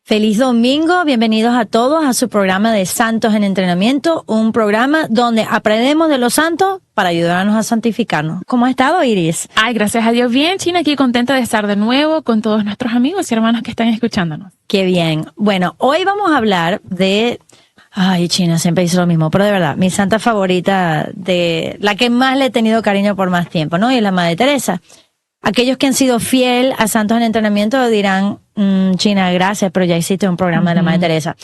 Feliz domingo, bienvenidos a todos a su programa de Santos en Entrenamiento, un programa donde aprendemos de los santos para ayudarnos a santificarnos. ¿Cómo has estado, Iris? Ay, gracias a Dios, bien, China, aquí contenta de estar de nuevo con todos nuestros amigos y hermanos que están escuchándonos. Qué bien. Bueno, hoy vamos a hablar de... Ay, China, siempre dice lo mismo, pero de verdad, mi santa favorita, de la que más le he tenido cariño por más tiempo, ¿no? Y es la Madre Teresa. Aquellos que han sido fiel a Santos en Entrenamiento dirán, China, gracias, pero ya hiciste un programa de la Madre Teresa.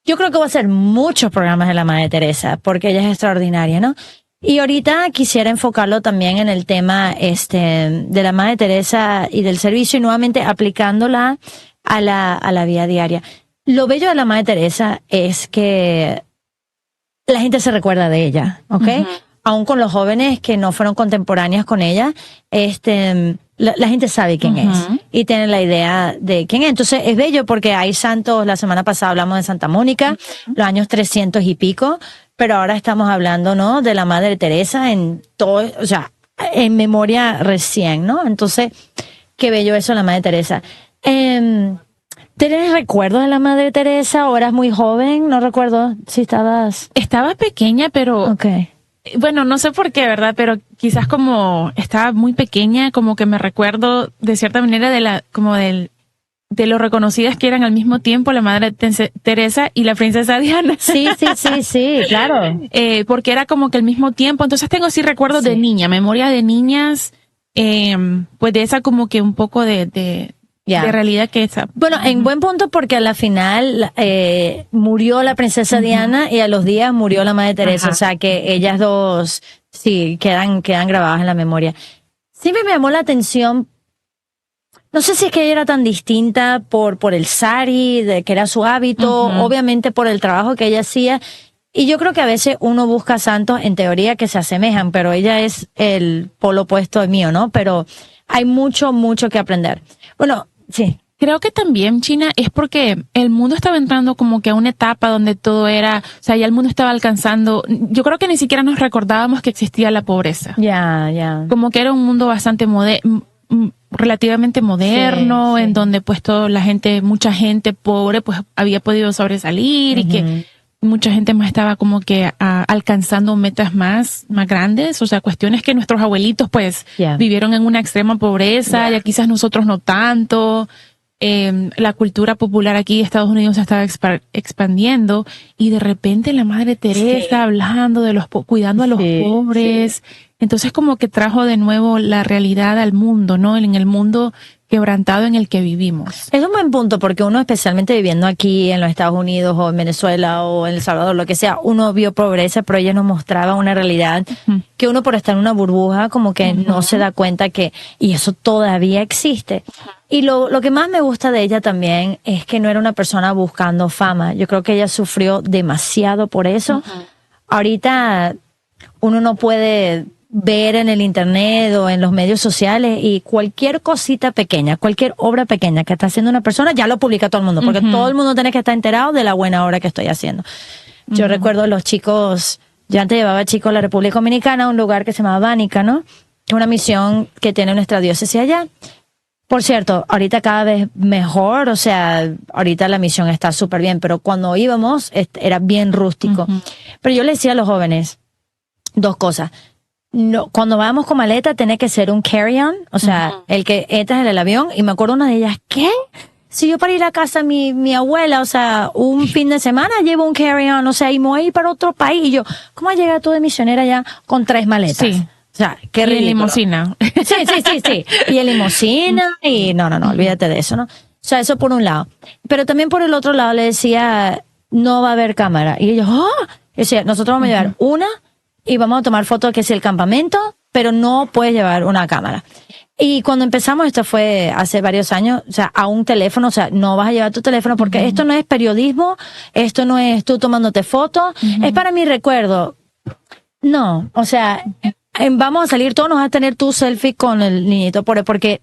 Yo creo que voy a hacer muchos programas de la Madre Teresa, porque ella es extraordinaria, ¿no? Y ahorita quisiera enfocarlo también en el tema de la Madre Teresa y del servicio, y nuevamente aplicándola a la vida diaria. Lo bello de la Madre Teresa es que la gente se recuerda de ella, ¿ok? Aún con los jóvenes que no fueron contemporáneas con ella, la gente sabe quién es y tiene la idea de quién es. Entonces es bello porque hay santos, la semana pasada hablamos de Santa Mónica, los años 300 y pico, pero ahora estamos hablando, ¿no?, de la Madre Teresa en todo, o sea, en memoria recién, ¿no? Entonces, qué bello eso, la Madre Teresa. ¿Tienes recuerdos de la Madre Teresa o eras muy joven? No recuerdo si estabas... Estaba pequeña, pero... Okay. Bueno, no sé por qué, ¿verdad? Pero quizás como estaba muy pequeña, como que me recuerdo de cierta manera de lo reconocidas que eran al mismo tiempo la Madre Teresa y la Princesa Diana. Sí, claro. Porque era como que al mismo tiempo. Entonces tengo sí recuerdos de niña, memoria de niñas, pues de esa como que un poco de realidad que esa. Bueno, en buen punto porque a la final murió la princesa Diana y a los días murió la Madre Teresa, o sea que ellas dos sí quedan grabadas en la memoria. Siempre me llamó la atención, no sé si es que ella era tan distinta por el sari, de que era su hábito, obviamente por el trabajo que ella hacía, y yo creo que a veces uno busca santos en teoría que se asemejan, pero ella es el polo opuesto mío, ¿no? Pero hay mucho que aprender. Bueno, sí. Creo que también, China, es porque el mundo estaba entrando como que a una etapa donde todo era, o sea, ya el mundo estaba alcanzando, yo creo que ni siquiera nos recordábamos que existía la pobreza. Ya. Como que era un mundo bastante relativamente moderno, en donde pues mucha gente pobre pues había podido sobresalir y que mucha gente más estaba como que alcanzando metas más grandes, o sea, cuestiones que nuestros abuelitos pues vivieron en una extrema pobreza, ya quizás nosotros no tanto. La cultura popular aquí de Estados Unidos se estaba expandiendo y de repente la Madre Teresa hablando de cuidando a los pobres. Entonces como que trajo de nuevo la realidad al mundo, ¿no? En el mundo quebrantado en el que vivimos. Es un buen punto porque uno, especialmente viviendo aquí en los Estados Unidos o en Venezuela o en El Salvador, lo que sea, uno vio pobreza, pero ella nos mostraba una realidad que uno por estar en una burbuja como que no se da cuenta y eso todavía existe. Y lo que más me gusta de ella también es que no era una persona buscando fama. Yo creo que ella sufrió demasiado por eso. Ahorita uno no puede ver en el internet o en los medios sociales y cualquier cosita pequeña, cualquier obra pequeña que está haciendo una persona, ya lo publica todo el mundo, porque todo el mundo tiene que estar enterado de la buena obra que estoy haciendo. Yo recuerdo los chicos, yo antes llevaba chicos a la República Dominicana, a un lugar que se llama Bánica, ¿no? Es una misión que tiene nuestra diócesis allá. Por cierto, ahorita cada vez mejor, o sea, ahorita la misión está súper bien, pero cuando íbamos era bien rústico. Pero yo le decía a los jóvenes dos cosas. No, cuando vamos con maleta tiene que ser un carry-on, o sea, el que entras en el avión, y me acuerdo una de ellas, ¿qué? Si yo para ir a casa mi abuela, o sea, un fin de semana llevo un carry-on, o sea, y me voy a ir para otro país, y yo, ¿cómo has llegado tú de misionera ya con 3 maletas? Sí. O sea, qué ridículo. Y limusina. Sí. Y en limusina, y no, olvídate de eso, ¿no? O sea, eso por un lado. Pero también por el otro lado le decía, no va a haber cámara. Y ellos, decía, nosotros vamos a llevar una, y vamos a tomar fotos que es el campamento, pero no puedes llevar una cámara. Y cuando empezamos, esto fue hace varios años, o sea, a un teléfono, o sea, no vas a llevar tu teléfono porque esto no es periodismo, esto no es tú tomándote fotos, es para mi recuerdo. No, o sea, vamos a salir todos, nos vas a tener tu selfie con el niñito, porque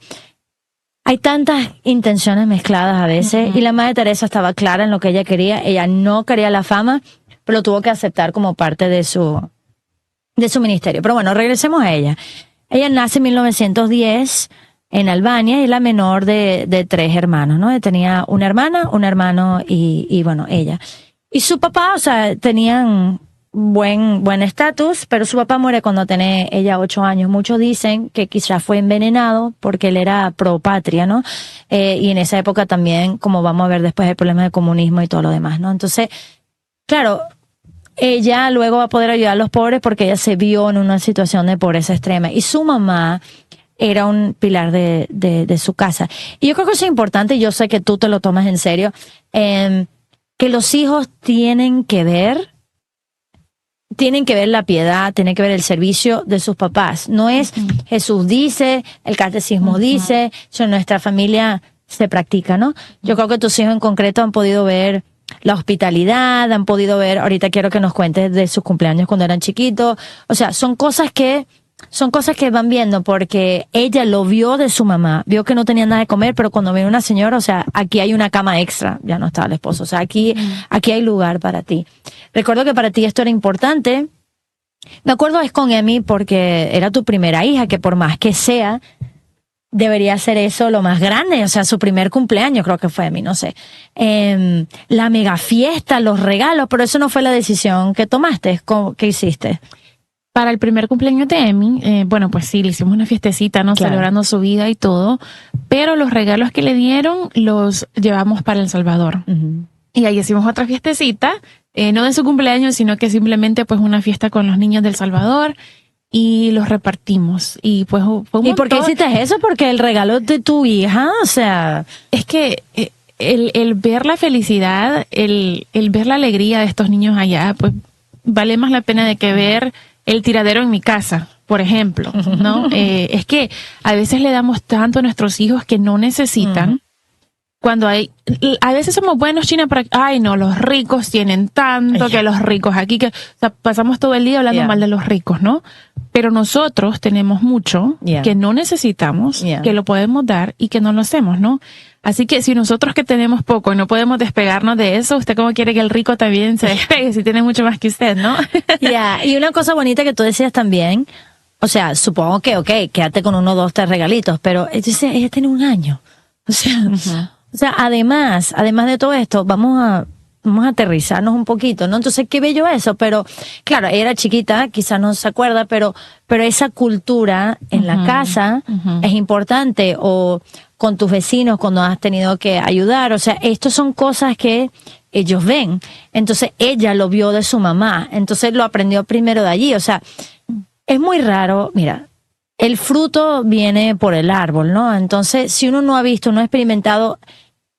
hay tantas intenciones mezcladas a veces, y la Madre Teresa estaba clara en lo que ella quería. Ella no quería la fama, pero lo tuvo que aceptar como parte de su ministerio. Pero bueno, regresemos a ella. Ella nace en 1910 en Albania, y la menor de 3 hermanos, ¿no? Tenía una hermana, un hermano y bueno, ella. Y su papá, o sea, tenían buen estatus, pero su papá muere cuando tenía ella 8 años. Muchos dicen que quizás fue envenenado porque él era pro patria, ¿no? Y en esa época también, como vamos a ver después, el problema del comunismo y todo lo demás, ¿no? Entonces, claro, ella luego va a poder ayudar a los pobres porque ella se vio en una situación de pobreza extrema. Y su mamá era un pilar de su casa. Y yo creo que eso es importante, y yo sé que tú te lo tomas en serio, que los hijos tienen que ver la piedad, tienen que ver el servicio de sus papás. No es Jesús dice, el catecismo dice, eso en nuestra familia se practica, ¿no? Yo creo que tus hijos en concreto han podido ver la hospitalidad, han podido ver, ahorita quiero que nos cuentes de sus cumpleaños cuando eran chiquitos. O sea, son cosas que van viendo, porque ella lo vio de su mamá, vio que no tenía nada de comer, pero cuando viene una señora, o sea, aquí hay una cama extra, ya no estaba el esposo, o sea, aquí hay lugar para ti. Recuerdo que para ti esto era importante. Me acuerdo es con Emi porque era tu primera hija, que por más que sea, debería ser eso lo más grande, o sea, su primer cumpleaños creo que fue Emi, no sé. La mega fiesta, los regalos, pero eso no fue la decisión que tomaste, ¿qué hiciste? Para el primer cumpleaños de Emi, bueno, pues sí, le hicimos una fiestecita, ¿no? Claro. Celebrando su vida y todo, pero los regalos que le dieron los llevamos para El Salvador. Y ahí hicimos otra fiestecita, no de su cumpleaños, sino que simplemente pues una fiesta con los niños del Salvador, y los repartimos. Y pues fue un montón. ¿Y por qué hiciste eso? Porque el regalo de tu hija, o sea... Es que el ver la felicidad, el ver la alegría de estos niños allá, pues vale más la pena de que ver el tiradero en mi casa, por ejemplo, ¿no? Es que a veces le damos tanto a nuestros hijos que no necesitan. Cuando a veces somos buenos, China, para, ay no, los ricos tienen tanto, que los ricos aquí, que, o sea, pasamos todo el día hablando mal de los ricos, ¿no? Pero nosotros tenemos mucho que no necesitamos, que lo podemos dar y que no lo hacemos, ¿no? Así que si nosotros que tenemos poco y no podemos despegarnos de eso, ¿usted cómo quiere que el rico también se despegue si tiene mucho más que usted, no? Y una cosa bonita que tú decías también, o sea, supongo que, quédate con 1, 2, 3 regalitos, pero ella tiene 1 año. O sea, además de todo esto, vamos a aterrizarnos un poquito, ¿no? Entonces, qué bello eso, pero claro, ella era chiquita, quizás no se acuerda, pero esa cultura en la casa es importante, o con tus vecinos cuando has tenido que ayudar, o sea, estas son cosas que ellos ven. Entonces, ella lo vio de su mamá, entonces lo aprendió primero de allí, o sea, es muy raro, mira, el fruto viene por el árbol, ¿no? Entonces, si uno no ha visto, no ha experimentado,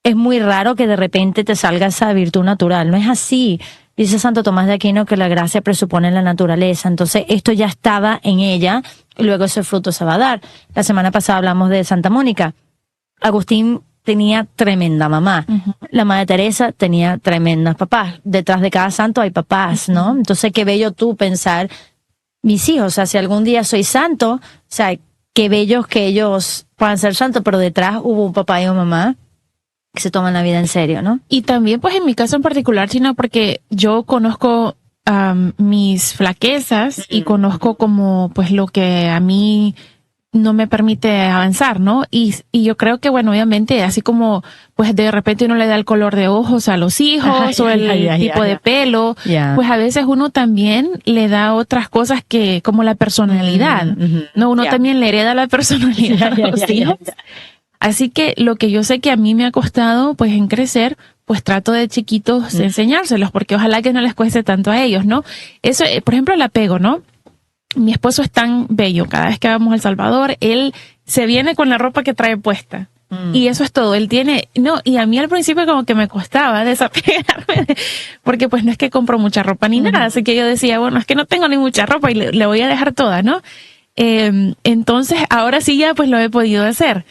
es muy raro que de repente te salga esa virtud natural. No es así. Dice Santo Tomás de Aquino que la gracia presupone la naturaleza. Entonces, esto ya estaba en ella y luego ese fruto se va a dar. La semana pasada hablamos de Santa Mónica. Agustín tenía tremenda mamá. La Madre Teresa tenía tremendas papás. Detrás de cada santo hay papás, ¿no? Entonces, qué bello tú pensar, mis hijos, o sea, si algún día soy santo, o sea, qué bellos que ellos puedan ser santos, pero detrás hubo un papá y una mamá que se toman la vida en serio, ¿no? Y también, pues, en mi caso en particular, China, porque yo conozco mis flaquezas y conozco como, pues, lo que a mí no me permite avanzar, ¿no? Y yo creo que, bueno, obviamente, así como, pues, de repente uno le da el color de ojos a los hijos o el tipo de pelo, pues, a veces uno también le da otras cosas que, como la personalidad, ¿no? Uno también le hereda la personalidad a los hijos. Así que lo que yo sé que a mí me ha costado, pues, en crecer, pues trato de chiquitos enseñárselos, porque ojalá que no les cueste tanto a ellos, ¿no? Eso, por ejemplo, el apego, ¿no? Mi esposo es tan bello, cada vez que vamos a El Salvador, él se viene con la ropa que trae puesta. Y eso es todo, él tiene, no, y a mí al principio como que me costaba desapegarme, porque pues no es que compro mucha ropa ni nada, así que yo decía, bueno, es que no tengo ni mucha ropa y le voy a dejar toda, ¿no? Entonces, ahora sí ya pues lo he podido hacer.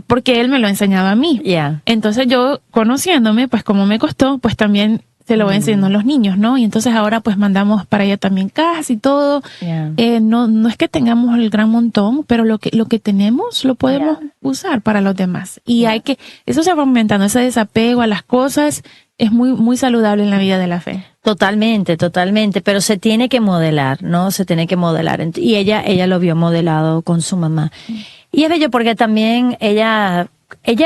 Porque él me lo enseñaba a mí. Entonces yo, conociéndome, pues como me costó, pues también se lo voy enseñando a los niños, ¿no? Y entonces ahora pues mandamos para allá también cajas y todo. No es que tengamos el gran montón, pero lo que tenemos lo podemos usar para los demás. Y hay que, eso se va aumentando, ese desapego a las cosas es muy, muy saludable en la vida de la fe. Totalmente, pero se tiene que modelar, ¿no? Se tiene que modelar. Y ella lo vio modelado con su mamá. Y es bello porque también ella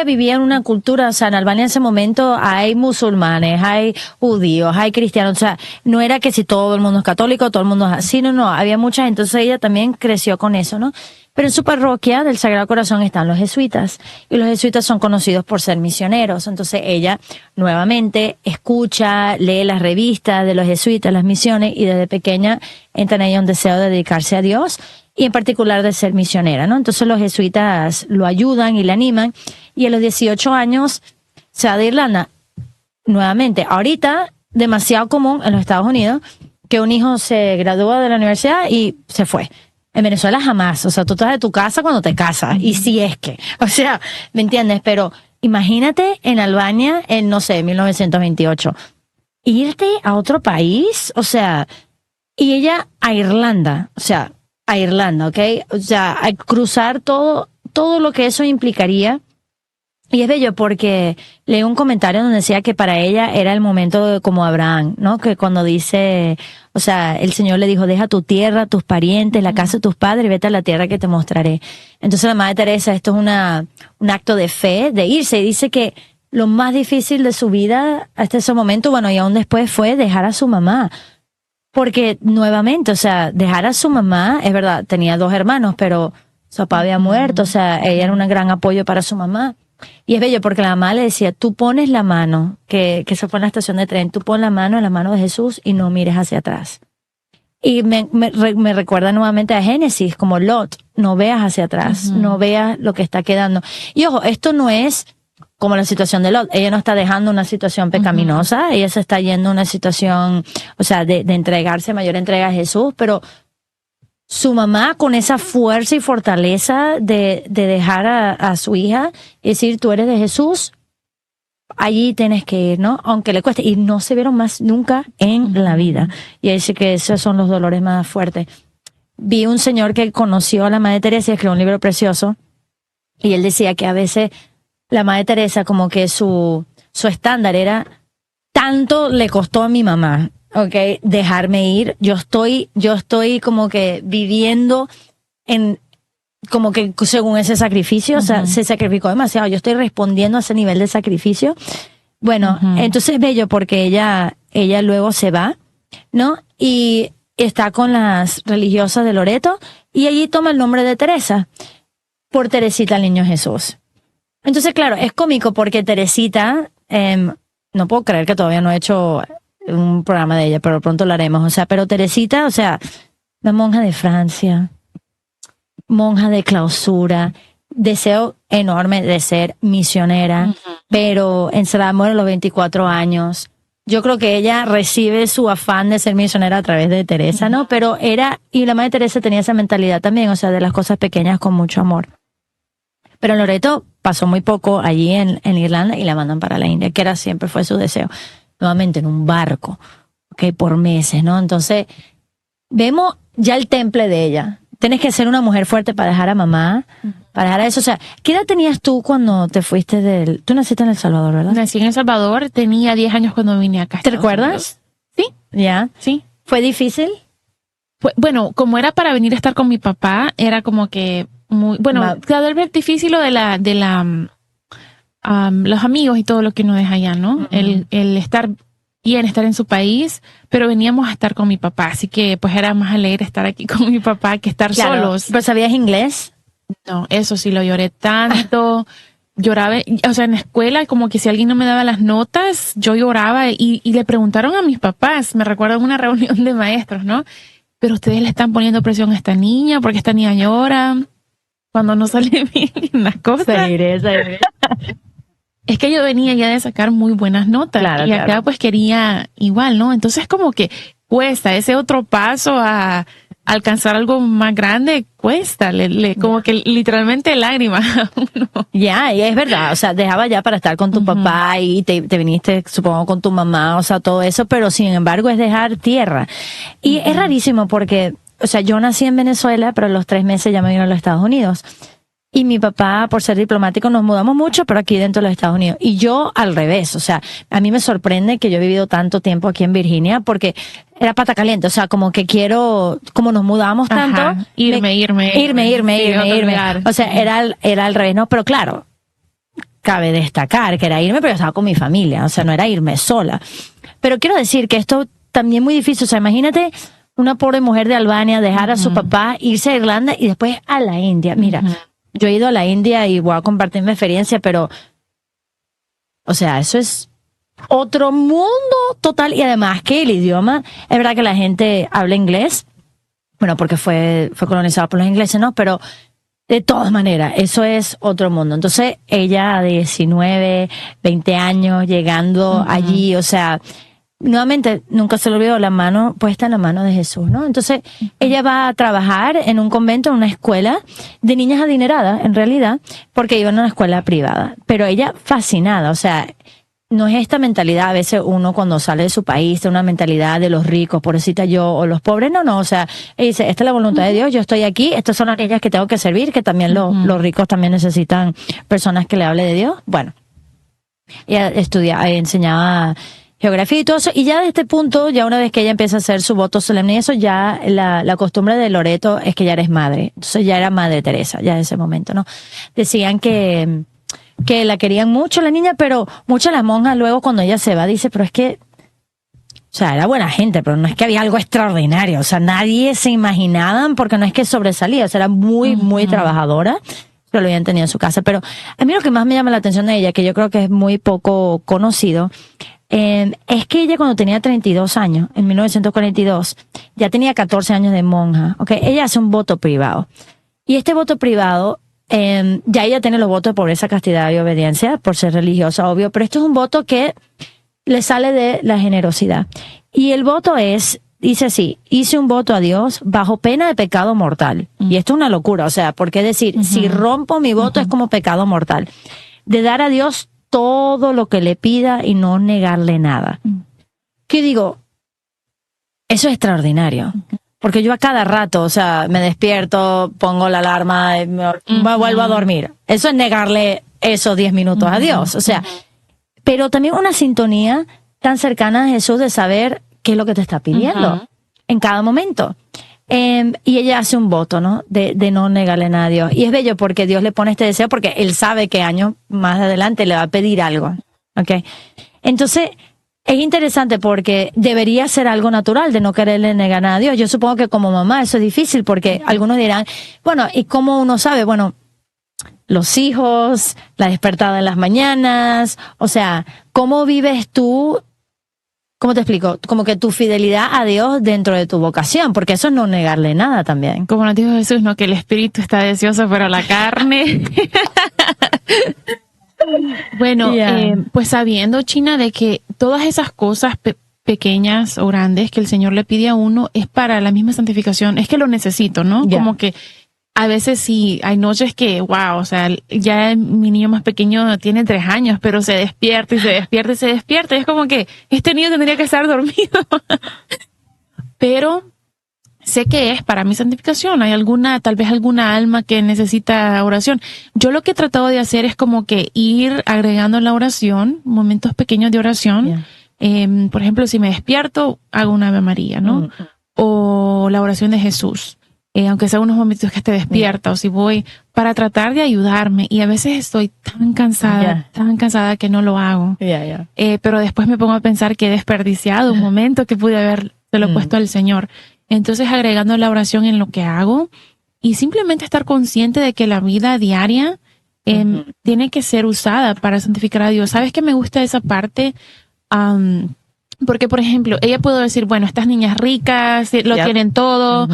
vivía en una cultura, o sea, en Albania en ese momento hay musulmanes, hay judíos, hay cristianos, o sea, no era que si todo el mundo es católico, todo el mundo es así, no, había mucha gente, entonces ella también creció con eso, ¿no? Pero en su parroquia del Sagrado Corazón están los jesuitas, y los jesuitas son conocidos por ser misioneros, entonces ella nuevamente escucha, lee las revistas de los jesuitas, las misiones, y desde pequeña entra en ella un deseo de dedicarse a Dios, y en particular de ser misionera, ¿no? Entonces los jesuitas lo ayudan y le animan, y a los 18 años se va de Irlanda. Nuevamente, ahorita, demasiado común en los Estados Unidos que un hijo se gradúa de la universidad y se fue. En Venezuela jamás, o sea, tú estás de tu casa cuando te casas, y si es que, o sea, ¿me entiendes? Pero imagínate en Albania en, no sé, 1928, irte a otro país, o sea, y ella a Irlanda, o sea, a Irlanda, ¿ok? O sea, a cruzar todo lo que eso implicaría. Y es bello porque leí un comentario donde decía que para ella era el momento como Abraham, ¿no? Que cuando dice, o sea, el Señor le dijo, deja tu tierra, tus parientes, la casa de tus padres y vete a la tierra que te mostraré. Entonces la Madre Teresa, esto es un acto de fe, de irse, y dice que lo más difícil de su vida hasta ese momento, bueno, y aún después, fue dejar a su mamá. Porque nuevamente, o sea, dejar a su mamá, es verdad, tenía 2 hermanos, pero su papá había muerto, o sea, ella era un gran apoyo para su mamá. Y es bello porque la mamá le decía, tú pones la mano, que se fue en la estación de tren, tú pon la mano en la mano de Jesús y no mires hacia atrás. Y me recuerda nuevamente a Génesis, como Lot, no veas hacia atrás, no veas lo que está quedando. Y ojo, esto no es como la situación de Lot, ella no está dejando una situación pecaminosa, ella se está yendo a una situación, o sea, de entregarse, mayor entrega a Jesús, pero su mamá con esa fuerza y fortaleza de dejar a su hija y decir, tú eres de Jesús, allí tienes que ir, ¿no? Aunque le cueste, y no se vieron más nunca en la vida. Y dice que esos son los dolores más fuertes. Vi un señor que conoció a la Madre Teresa y escribió un libro precioso, y él decía que a veces la Madre Teresa, como que su estándar era, tanto le costó a mi mamá, okay, dejarme ir. Yo estoy como que viviendo como que según ese sacrificio, o sea, se sacrificó demasiado. Yo estoy respondiendo a ese nivel de sacrificio. Bueno, entonces es bello porque ella luego se va, ¿no? Y está con las religiosas de Loreto, y allí toma el nombre de Teresa, por Teresita el Niño Jesús. Entonces, claro, es cómico porque Teresita, no puedo creer que todavía no he hecho un programa de ella, pero pronto lo haremos. O sea, pero Teresita, o sea, la monja de Francia, monja de clausura, deseo enorme de ser misionera, pero encerrada muere a los 24 años. Yo creo que ella recibe su afán de ser misionera a través de Teresa, ¿no? Pero y la Madre Teresa tenía esa mentalidad también, o sea, de las cosas pequeñas con mucho amor. Pero en Loreto pasó muy poco allí en Irlanda y la mandan para la India, que siempre fue su deseo. Nuevamente en un barco, okay, por meses, ¿no? Entonces, vemos ya el temple de ella. Tienes que ser una mujer fuerte para dejar a mamá, para dejar a eso. O sea, ¿qué edad tenías tú cuando te fuiste tú naciste en El Salvador, ¿verdad? Nací en El Salvador, tenía 10 años cuando vine acá. ¿Te recuerdas? Sí. Ya. Sí. ¿Fue difícil? Bueno, como era para venir a estar con mi papá, era como que cada vez difícil lo de los amigos y todo lo que uno deja allá, ¿no? El estar bien, estar en su país, pero veníamos a estar con mi papá, así que pues era más alegre estar aquí con mi papá que estar solos. ¿Pero sabías inglés? No, eso sí, lo lloré tanto. Lloraba, o sea, en la escuela, como que si alguien no me daba las notas, yo lloraba y le preguntaron a mis papás, me recuerdo en una reunión de maestros, ¿no? Pero ustedes le están poniendo presión a esta niña, porque esta niña llora cuando no sale bien las cosas. Seguiré. Es que yo venía ya de sacar muy buenas notas, claro, y acá pues quería igual, ¿no? Entonces como que cuesta ese otro paso a alcanzar algo más grande, cuesta, como que literalmente lágrimas a uno. Ya, y es verdad, o sea, dejaba ya para estar con tu papá y te viniste, supongo, con tu mamá, o sea, todo eso, pero sin embargo es dejar tierra. Y es rarísimo porque, o sea, yo nací en Venezuela, pero a los 3 meses ya me vine a los Estados Unidos. Y mi papá, por ser diplomático, nos mudamos mucho, pero aquí dentro de los Estados Unidos. Y yo al revés, o sea, a mí me sorprende que yo he vivido tanto tiempo aquí en Virginia porque era pata caliente, o sea, como que quiero, como nos mudamos tanto. Ajá, irme. O sea, era al revés, ¿no? Pero claro, cabe destacar que era irme, pero yo estaba con mi familia, o sea, no era irme sola. Pero quiero decir que esto también es muy difícil, o sea, imagínate una pobre mujer de Albania dejar a su papá, irse a Irlanda y después a la India. Mira, yo he ido a la India y voy a compartir mi experiencia, pero, o sea, eso es otro mundo total. Y además que el idioma, es verdad que la gente habla inglés, bueno, porque fue colonizado por los ingleses, ¿no? Pero de todas maneras, eso es otro mundo. Entonces, ella de 19, 20 años, llegando allí, o sea, nuevamente, nunca se le olvidó la mano puesta en la mano de Jesús, ¿no? Entonces, ella va a trabajar en un convento, en una escuela de niñas adineradas, en realidad, porque iban a una escuela privada. Pero ella fascinada, o sea, no es esta mentalidad, a veces uno cuando sale de su país, de una mentalidad de los ricos, pobrecita yo, o los pobres, no, o sea, ella dice, esta es la voluntad de Dios, yo estoy aquí, estas son las niñas que tengo que servir, que también los ricos también necesitan personas que le hable de Dios. Bueno, ella enseñaba geografía y todo eso, y ya de este punto, ya una vez que ella empieza a hacer su voto solemne y eso, ya la costumbre de Loreto es que ya eres madre, entonces ya era Madre Teresa, ya en ese momento, ¿no? Decían que la querían mucho la niña, pero muchas de las monjas luego cuando ella se va dice, pero es que, o sea, era buena gente, pero no es que había algo extraordinario, o sea, nadie se imaginaban porque no es que sobresalía, o sea, era muy, muy trabajadora, pero lo habían tenido en su casa. Pero a mí lo que más me llama la atención de ella, que yo creo que es muy poco conocido, es que ella cuando tenía 32 años, en 1942, ya tenía 14 años de monja, ¿ok? Ella hace un voto privado. Y este voto privado, ya ella tiene los votos de pobreza, castidad y obediencia, por ser religiosa, obvio, pero esto es un voto que le sale de la generosidad. Y el voto dice así, hice un voto a Dios bajo pena de pecado mortal. Y esto es una locura, o sea, porque decir, si rompo mi voto es como pecado mortal. De dar a Dios todo lo que le pida y no negarle nada. ¿Qué digo? Eso es extraordinario. Porque yo a cada rato, o sea, me despierto, pongo la alarma, me vuelvo a dormir. Eso es negarle esos 10 minutos a Dios. O sea, pero también una sintonía tan cercana a Jesús de saber qué es lo que te está pidiendo en cada momento. Y ella hace un voto, ¿no? De no negarle nada a Dios. Y es bello porque Dios le pone este deseo porque Él sabe que años más adelante le va a pedir algo. ¿Ok? Entonces, es interesante porque debería ser algo natural de no quererle negar nada a Dios. Yo supongo que como mamá eso es difícil porque algunos dirán, bueno, ¿y cómo uno sabe? Bueno, los hijos, la despertada en las mañanas, o sea, ¿cómo vives tú? ¿Cómo te explico? Como que tu fidelidad a Dios dentro de tu vocación, porque eso es no negarle nada también. Como nos dijo Jesús, ¿no? Que el espíritu está deseoso, pero la carne... Bueno, pues sabiendo, China, de que todas esas cosas pequeñas o grandes que el Señor le pide a uno es para la misma santificación, es que lo necesito, ¿no? Como que a veces sí, hay noches que, wow, o sea, ya mi niño más pequeño tiene 3 años, pero se despierta y se despierta y se despierta. Y es como que este niño tendría que estar dormido. Pero sé que es para mi santificación. Hay tal vez alguna alma que necesita oración. Yo lo que he tratado de hacer es como que ir agregando en la oración, momentos pequeños de oración. Por ejemplo, si me despierto, hago una Ave María, ¿no? O la oración de Jesús. Aunque sea unos momentos que esté despierta, o si voy, para tratar de ayudarme. Y a veces estoy tan cansada que no lo hago. Pero después me pongo a pensar que he desperdiciado un momento que pude habérselo puesto al Señor. Entonces, agregando la oración en lo que hago y simplemente estar consciente de que la vida diaria tiene que ser usada para santificar a Dios. ¿Sabes qué me gusta esa parte? Porque, por ejemplo, ella puede decir, bueno, estas niñas ricas lo tienen todo,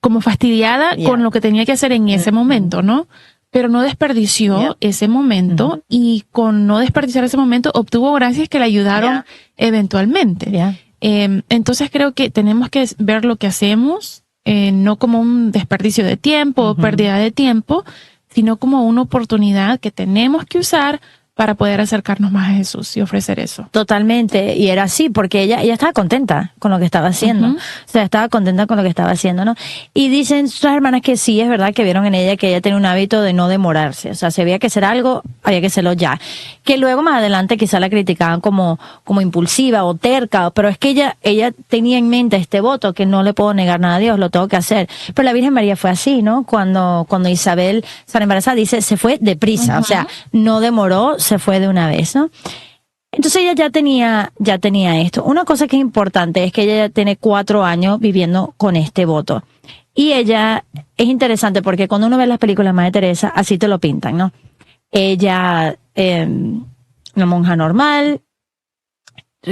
como fastidiada con lo que tenía que hacer en ese momento, ¿no? Pero no desperdició ese momento y con no desperdiciar ese momento obtuvo gracias que le ayudaron eventualmente. Entonces creo que tenemos que ver lo que hacemos, no como un desperdicio de tiempo o pérdida de tiempo, sino como una oportunidad que tenemos que usar para poder acercarnos más a Jesús y ofrecer eso. Totalmente, y era así, porque ella estaba contenta con lo que estaba haciendo, o sea, estaba contenta con lo que estaba haciendo, ¿no? Y dicen sus hermanas que sí, es verdad que vieron en ella que ella tenía un hábito de no demorarse, o sea, si había que hacer algo, había que hacerlo ya. Que luego más adelante quizá la criticaban como impulsiva o terca, pero es que ella tenía en mente este voto, que no le puedo negar nada a Dios, lo tengo que hacer. Pero la Virgen María fue así, ¿no? Cuando Isabel sale embarazada, dice, se fue deprisa, o sea, no demoró, se fue de una vez, ¿no? Entonces ella ya tenía esto. Una cosa que es importante es que ella ya tiene 4 años viviendo con este voto. Y ella, es interesante porque cuando uno ve las películas de Madre Teresa, así te lo pintan, ¿no? Ella, una monja normal,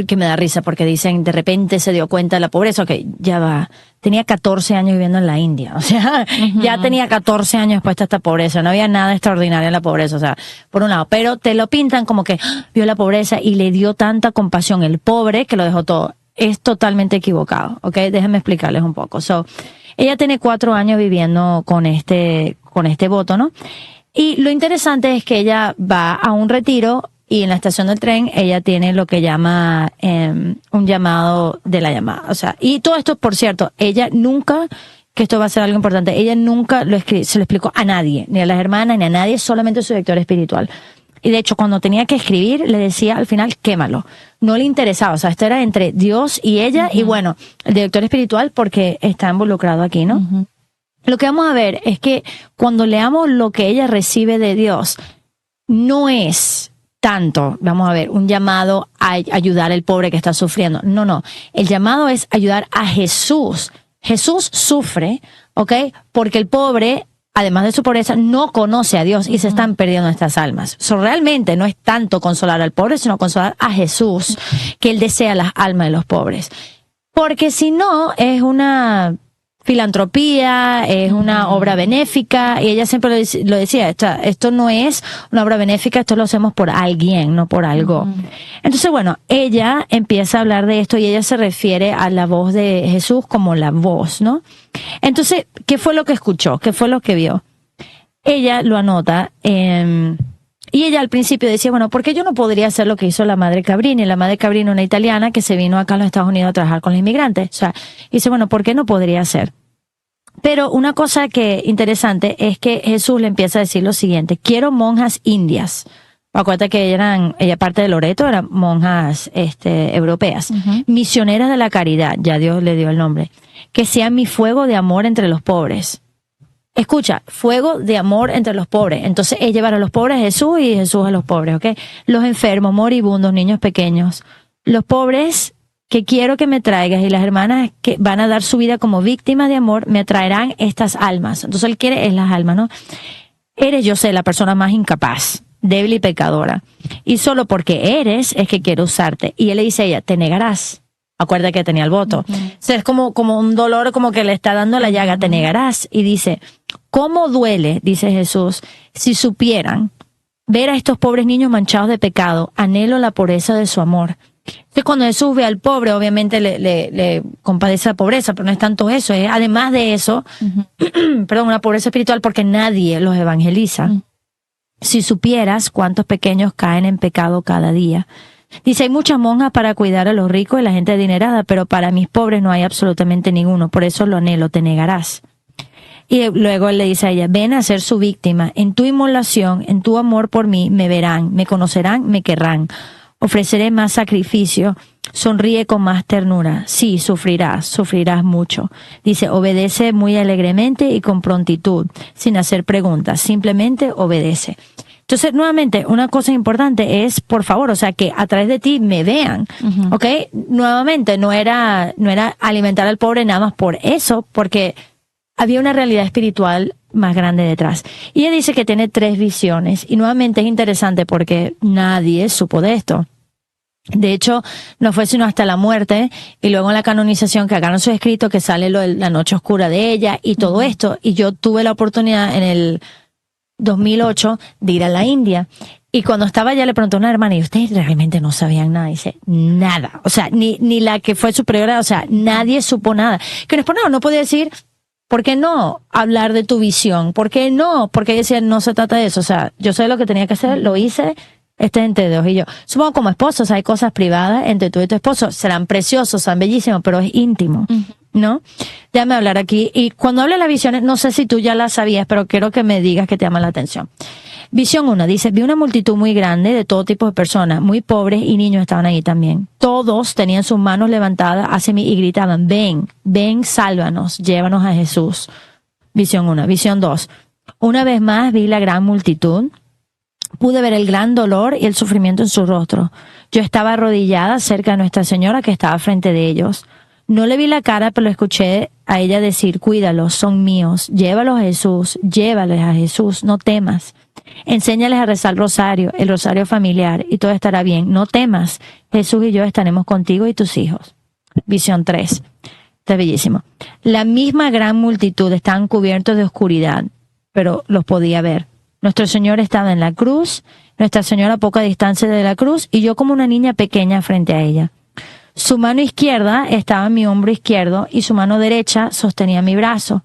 que me da risa porque dicen, de repente se dio cuenta de la pobreza, que ya va, tenía 14 años viviendo en la India, o sea, ya tenía 14 años expuesta a esta pobreza, no había nada extraordinario en la pobreza, o sea, por un lado, pero te lo pintan como que vio la pobreza y le dio tanta compasión el pobre que lo dejó todo. Es totalmente equivocado, ¿ok? Déjenme explicarles un poco. Ella tiene 4 años viviendo con este voto, ¿no? Y lo interesante es que ella va a un retiro y en la estación del tren ella tiene lo que llama un llamado de la llamada. O sea, y todo esto, por cierto, ella nunca, que esto va a ser algo importante, ella nunca se lo explicó a nadie, ni a las hermanas, ni a nadie, solamente a su director espiritual. Y de hecho, cuando tenía que escribir, le decía al final, quémalo. No le interesaba, o sea, esto era entre Dios y ella, y bueno, el director espiritual porque está involucrado aquí, ¿no? Lo que vamos a ver es que cuando leamos lo que ella recibe de Dios, no es tanto, vamos a ver, un llamado a ayudar al pobre que está sufriendo. No. El llamado es ayudar a Jesús. Jesús sufre, ¿ok? Porque el pobre, además de su pobreza, no conoce a Dios y se están perdiendo estas almas. Realmente no es tanto consolar al pobre, sino consolar a Jesús, que Él desea las almas de los pobres. Porque si no, es una filantropía, es una obra benéfica, y ella siempre lo decía, esto no es una obra benéfica, esto lo hacemos por alguien, no por algo. Entonces, bueno, ella empieza a hablar de esto y ella se refiere a la voz de Jesús como la voz, ¿no? Entonces, ¿qué fue lo que escuchó? ¿Qué fue lo que vio? Ella lo anota, y ella al principio decía, bueno, ¿por qué yo no podría hacer lo que hizo la Madre Cabrini? La Madre Cabrini, una italiana que se vino acá a los Estados Unidos a trabajar con los inmigrantes. O sea, dice, bueno, ¿por qué no podría hacer? Pero una cosa que interesante es que Jesús le empieza a decir lo siguiente, quiero monjas indias. Acuérdate que ella parte de Loreto, eran monjas europeas, misioneras de la caridad, ya Dios le dio el nombre, que sean mi fuego de amor entre los pobres. Escucha, fuego de amor entre los pobres. Entonces es llevar a los pobres a Jesús y Jesús a los pobres, ¿ok? Los enfermos, moribundos, niños pequeños, los pobres que quiero que me traigas y las hermanas que van a dar su vida como víctimas de amor me traerán estas almas. Entonces él quiere es las almas, ¿no? Eres, yo sé, la persona más incapaz, débil y pecadora. Y solo porque eres es que quiero usarte. Y él le dice a ella, te negarás. Acuérdate que tenía el voto. O sea, es como un dolor, como que le está dando la llaga, te negarás. Y dice, ¿cómo duele, dice Jesús, si supieran ver a estos pobres niños manchados de pecado? Anhelo la pureza de su amor. Entonces, cuando Jesús ve al pobre, obviamente le compadece la pobreza, pero no es tanto eso. Además de eso, perdón, una pobreza espiritual porque nadie los evangeliza. Si supieras cuántos pequeños caen en pecado cada día. Dice, hay muchas monjas para cuidar a los ricos y la gente adinerada, pero para mis pobres no hay absolutamente ninguno. Por eso lo anhelo, te negarás. Y luego él le dice a ella, ven a ser su víctima. En tu inmolación, en tu amor por mí, me verán, me conocerán, me querrán. Ofreceré más sacrificio. Sonríe con más ternura. Sí, sufrirás mucho. Dice, obedece muy alegremente y con prontitud, sin hacer preguntas. Simplemente obedece. Entonces, nuevamente, una cosa importante es, por favor, o sea, que a través de ti me vean, ¿ok? Nuevamente, no era alimentar al pobre nada más por eso, porque había una realidad espiritual más grande detrás. Y ella dice que tiene 3 visiones, y nuevamente es interesante porque nadie supo de esto. De hecho, no fue sino hasta la muerte, y luego en la canonización que acá no se ha escrito, que sale lo de la noche oscura de ella, y todo esto, y yo tuve la oportunidad en el 2008 de ir a la India. Y cuando estaba allá le preguntó a una hermana, ¿y ustedes realmente no sabían nada? Y dice, nada. O sea, ni la que fue superior, o sea, nadie supo nada. Que después no podía decir, ¿por qué no hablar de tu visión? ¿Por qué no? Porque ella decía, no se trata de eso. O sea, yo sé lo que tenía que hacer, lo hice, Este es entre Dios y yo. Supongo como esposos hay cosas privadas entre tú y tu esposo. Serán preciosos, serán bellísimos, pero es íntimo, ¿no? Déjame hablar aquí. Y cuando hablo de las visiones, no sé si tú ya las sabías, pero quiero que me digas que te llama la atención. Visión 1 dice, vi una multitud muy grande de todo tipo de personas, muy pobres y niños estaban ahí también. Todos tenían sus manos levantadas hacia mí y gritaban, ven, ven, sálvanos, llévanos a Jesús. Visión 1. Visión 2. Una vez más vi la gran multitud. Pude ver el gran dolor y el sufrimiento en su rostro. Yo estaba arrodillada cerca de Nuestra Señora que estaba frente de ellos. No le vi la cara, pero escuché a ella decir, cuídalos, son míos, llévalos a Jesús, llévales a Jesús, no temas. Enséñales a rezar el rosario familiar, y todo estará bien. No temas, Jesús y yo estaremos contigo y tus hijos. Visión 3. Está bellísimo. La misma gran multitud estaban cubiertos de oscuridad, pero los podía ver. Nuestro Señor estaba en la cruz, Nuestra Señora a poca distancia de la cruz, y yo como una niña pequeña frente a ella. Su mano izquierda estaba en mi hombro izquierdo y su mano derecha sostenía mi brazo.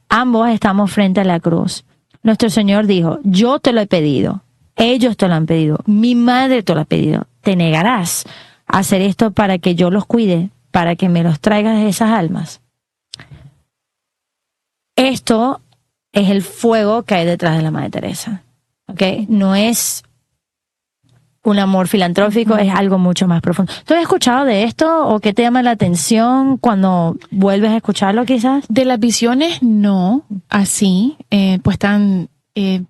Ambos estamos frente a la cruz. Nuestro Señor dijo, yo te lo he pedido, ellos te lo han pedido, mi madre te lo ha pedido. ¿Te negarás a hacer esto para que yo los cuide, para que me los traigas de esas almas? Esto es el fuego que hay detrás de la Madre Teresa. ¿Ok? No es un amor filantrófico, es algo mucho más profundo. ¿Tú has escuchado de esto o qué te llama la atención cuando vuelves a escucharlo quizás? De las visiones, no, así, pues tan,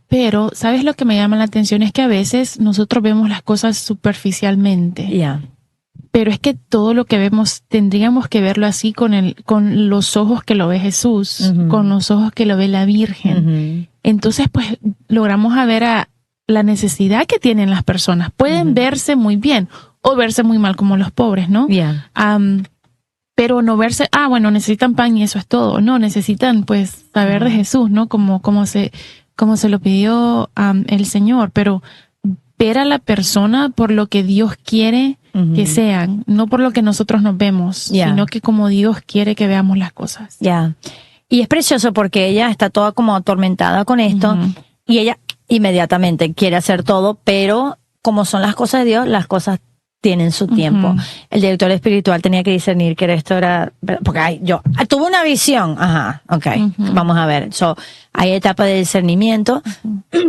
pero ¿sabes lo que me llama la atención? Es que a veces nosotros vemos las cosas superficialmente. Ya. Pero es que todo lo que vemos tendríamos que verlo así con los ojos que lo ve Jesús, con los ojos que lo ve la Virgen. Entonces, pues, logramos a ver a la necesidad que tienen las personas. Pueden verse muy bien o verse muy mal como los pobres, ¿no? Yeah. Pero no verse, bueno, necesitan pan y eso es todo. No, necesitan, pues, saber de Jesús, ¿no? Como se lo pidió el Señor. Pero ver a la persona por lo que Dios quiere que sean, no por lo que nosotros nos vemos, sino que como Dios quiere que veamos las cosas. Ya. Y es precioso porque ella está toda como atormentada con esto y ella inmediatamente quiere hacer todo, pero como son las cosas de Dios, las cosas tienen su tiempo. El director espiritual tenía que discernir que esto era, porque yo tuve una visión, vamos a ver. Hay etapas de discernimiento.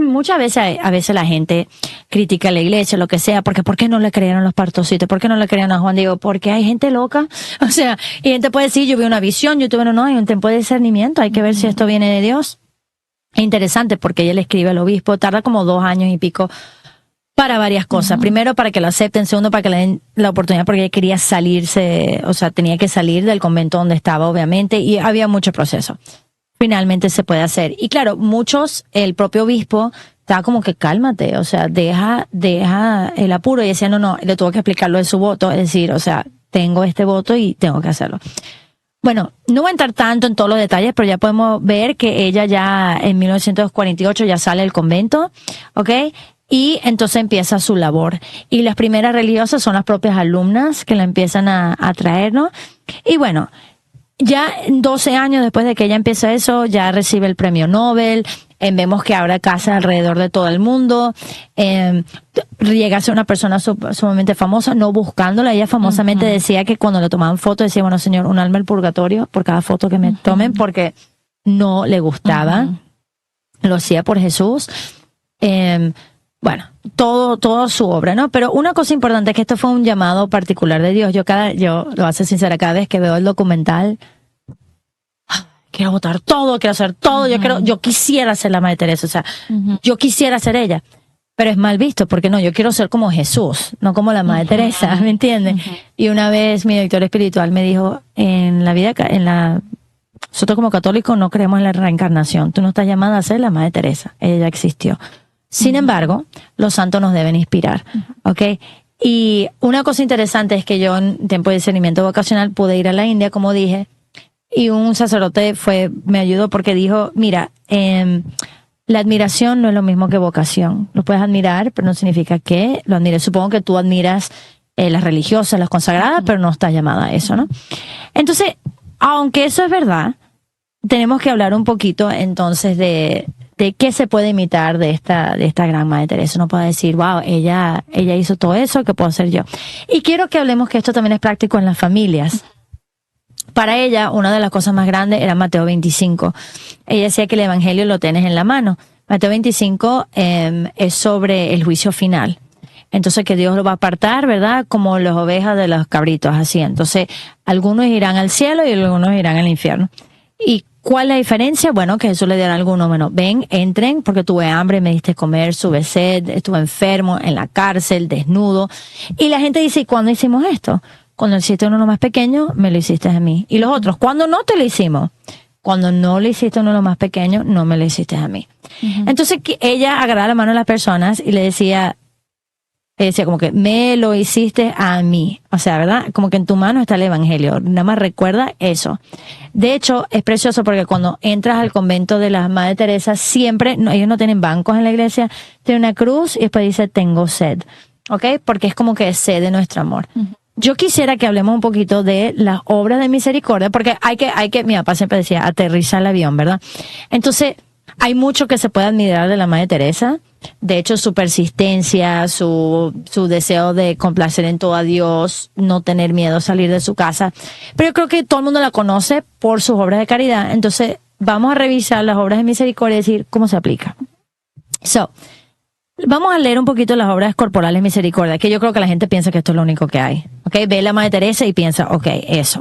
Muchas veces, a veces la gente critica a la iglesia, lo que sea, porque ¿por qué no le creyeron los partositos? ¿Por qué no le creyeron a Juan Diego? Porque hay gente loca. O sea, y gente puede decir, yo vi una visión, yo tuve no, hay un tiempo de discernimiento, hay que ver si esto viene de Dios. Es interesante porque ella le escribe al obispo, tarda como 2 años y pico para varias cosas. Primero, para que lo acepten. Segundo, para que le den la oportunidad, porque ella quería salirse, o sea, tenía que salir del convento donde estaba, obviamente, y había mucho proceso. Finalmente se puede hacer. Y claro, el propio obispo estaba como que cálmate, o sea, deja el apuro. Y decía, no, le tuvo que explicar lo de su voto, es decir, o sea, tengo este voto y tengo que hacerlo. Bueno, no voy a entrar tanto en todos los detalles, pero ya podemos ver que ella ya en 1948 ya sale del convento, ¿ok? Y entonces empieza su labor. Y las primeras religiosas son las propias alumnas que la empiezan a traer, ¿no? Y bueno, ya 12 años después de que ella empieza eso, ya recibe el premio Nobel. Vemos que ahora casa alrededor de todo el mundo. Llega a ser una persona sumamente famosa, no buscándola. Ella famosamente decía que cuando le tomaban fotos decía, bueno, señor, un alma al purgatorio por cada foto que me tomen, porque no le gustaba. Lo hacía por Jesús. Bueno, todo su obra, ¿no? Pero una cosa importante es que esto fue un llamado particular de Dios. Yo lo voy a ser sincera, cada vez que veo el documental, quiero votar todo, quiero hacer todo, yo quisiera ser la Madre Teresa, o sea, yo quisiera ser ella, pero es mal visto, porque no, yo quiero ser como Jesús, no como la Madre Teresa, ¿me entiendes? Y una vez mi director espiritual me dijo, nosotros como católicos no creemos en la reencarnación, tú no estás llamada a ser la Madre Teresa, ella ya existió. Sin embargo, los santos nos deben inspirar, ¿ok? Y una cosa interesante es que yo en tiempo de discernimiento vocacional pude ir a la India, como dije, y un sacerdote me ayudó porque dijo, mira, la admiración no es lo mismo que vocación. Lo puedes admirar, pero no significa que lo admires. Supongo que tú admiras las religiosas, las consagradas, pero no estás llamada a eso, ¿no? Entonces, aunque eso es verdad, tenemos que hablar un poquito entonces de de qué se puede imitar de esta gran Madre Teresa. Uno puede decir, wow, ella hizo todo eso, ¿qué puedo hacer yo? Y quiero que hablemos que esto también es práctico en las familias. Para ella, una de las cosas más grandes era Mateo 25. Ella decía que el evangelio lo tienes en la mano. Mateo 25 es sobre el juicio final. Entonces que Dios lo va a apartar, ¿verdad? Como las ovejas de los cabritos, así. Entonces, algunos irán al cielo y algunos irán al infierno. ¿Y cuál es la diferencia? Bueno, que Jesús le dirá a algunos, bueno, ven, entren, porque tuve hambre, me diste comer, tuve sed, estuve enfermo, en la cárcel, desnudo. Y la gente dice, ¿y cuándo hicimos esto? Cuando hiciste uno más pequeño, me lo hiciste a mí. Y los otros, ¿cuándo no te lo hicimos? Cuando no le hiciste a uno más pequeño, no me lo hiciste a mí. Entonces, ella agarraba la mano a las personas y le decía como que me lo hiciste a mí. O sea, ¿verdad? Como que en tu mano está el evangelio. Nada más recuerda eso. De hecho, es precioso porque cuando entras al convento de la Madre Teresa, siempre, ellos no tienen bancos en la iglesia, tienen una cruz y después dice, tengo sed. ¿Ok? Porque es como que sed de nuestro amor. Yo quisiera que hablemos un poquito de las obras de misericordia, porque hay que, mi papá siempre decía, aterriza el avión, ¿verdad? Entonces, hay mucho que se puede admirar de la Madre Teresa. De hecho, su persistencia, su deseo de complacer en todo a Dios, no tener miedo a salir de su casa. Pero yo creo que todo el mundo la conoce por sus obras de caridad. Entonces, vamos a revisar las obras de misericordia y decir cómo se aplica. Vamos a leer un poquito las obras corporales de misericordia, que yo creo que la gente piensa que esto es lo único que hay. ¿Ok? Ve la Madre Teresa y piensa, ok, eso.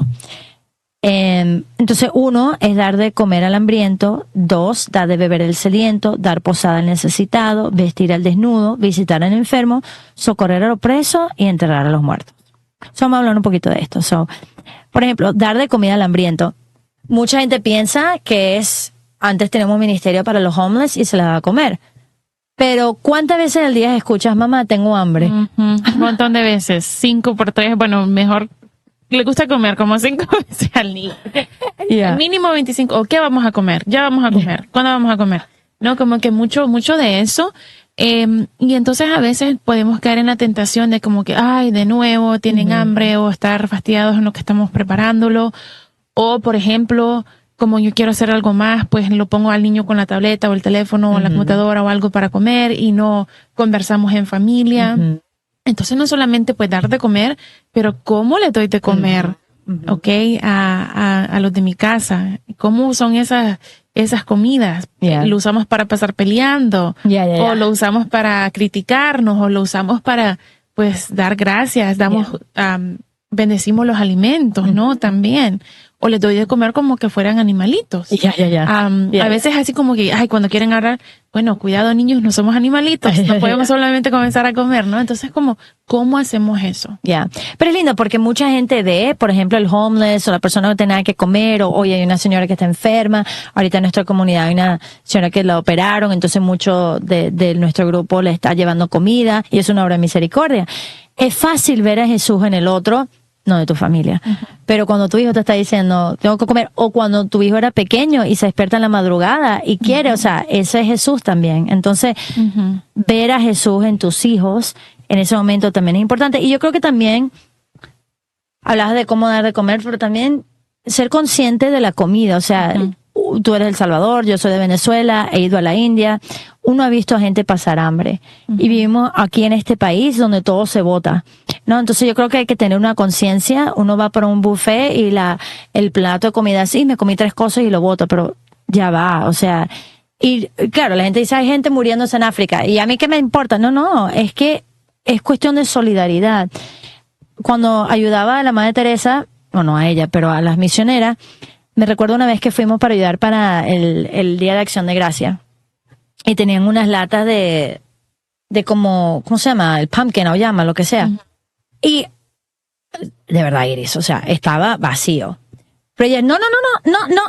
Entonces, 1 es dar de comer al hambriento, 2, dar de beber al sediento, dar posada al necesitado, vestir al desnudo, visitar al enfermo, socorrer a los presos y enterrar a los muertos. Vamos a hablar un poquito de esto. Por ejemplo, dar de comida al hambriento. Mucha gente piensa que antes tenemos un ministerio para los homeless y se les da a comer. Pero ¿cuántas veces al día escuchas, mamá, tengo hambre? Un montón de veces, 5 por 3, bueno, mejor. Le gusta comer como 5 veces al día. Mínimo 25. ¿O qué vamos a comer? Ya vamos a comer. ¿Cuándo vamos a comer? No, como que mucho de eso. Y entonces a veces podemos caer en la tentación de como que, ay, de nuevo tienen hambre o estar fastidiados en lo que estamos preparándolo. O, por ejemplo, como yo quiero hacer algo más, pues lo pongo al niño con la tableta o el teléfono o la computadora o algo para comer y no conversamos en familia. Entonces no solamente pues dar de comer, pero ¿cómo le doy de comer? ¿Ok? A los de mi casa. ¿Cómo son esas comidas? ¿Lo usamos para pasar peleando? ¿O lo usamos para criticarnos? ¿O lo usamos para pues dar gracias? Bendecimos los alimentos, ¿no? También. O les doy de comer como que fueran animalitos. A veces así como que, cuando quieren hablar, bueno, cuidado niños, no somos animalitos, no podemos solamente comenzar a comer, ¿no? Entonces ¿cómo hacemos eso? Pero es lindo porque mucha gente ve, por ejemplo, el homeless o la persona que no tiene nada que comer, o hoy hay una señora que está enferma, ahorita en nuestra comunidad hay una señora que la operaron, entonces mucho de nuestro grupo le está llevando comida y es una obra de misericordia. Es fácil ver a Jesús en el otro, no de tu familia. Pero cuando tu hijo te está diciendo, tengo que comer, o cuando tu hijo era pequeño y se despierta en la madrugada y quiere, o sea, ese es Jesús también. Entonces, ver a Jesús en tus hijos en ese momento también es importante. Y yo creo que también, hablabas de cómo dar de comer, pero también ser consciente de la comida. O sea, tú eres de El Salvador, yo soy de Venezuela, he ido a la India. Uno ha visto a gente pasar hambre. Y vivimos aquí en este país donde todo se bota, ¿no? Entonces yo creo que hay que tener una conciencia. Uno va para un buffet y el plato de comida así, me comí 3 cosas y lo boto, pero ya va, o sea. Y claro, la gente dice, hay gente muriéndose en África. ¿Y a mí qué me importa? No, es que es cuestión de solidaridad. Cuando ayudaba a la Madre Teresa, o no a ella, pero a las misioneras, me recuerdo una vez que fuimos para ayudar para el Día de Acción de Gracia. Y tenían unas latas de ¿cómo se llama? El pumpkin, o llama, lo que sea. Y, de verdad, Iris, o sea, estaba vacío. Pero ella, no.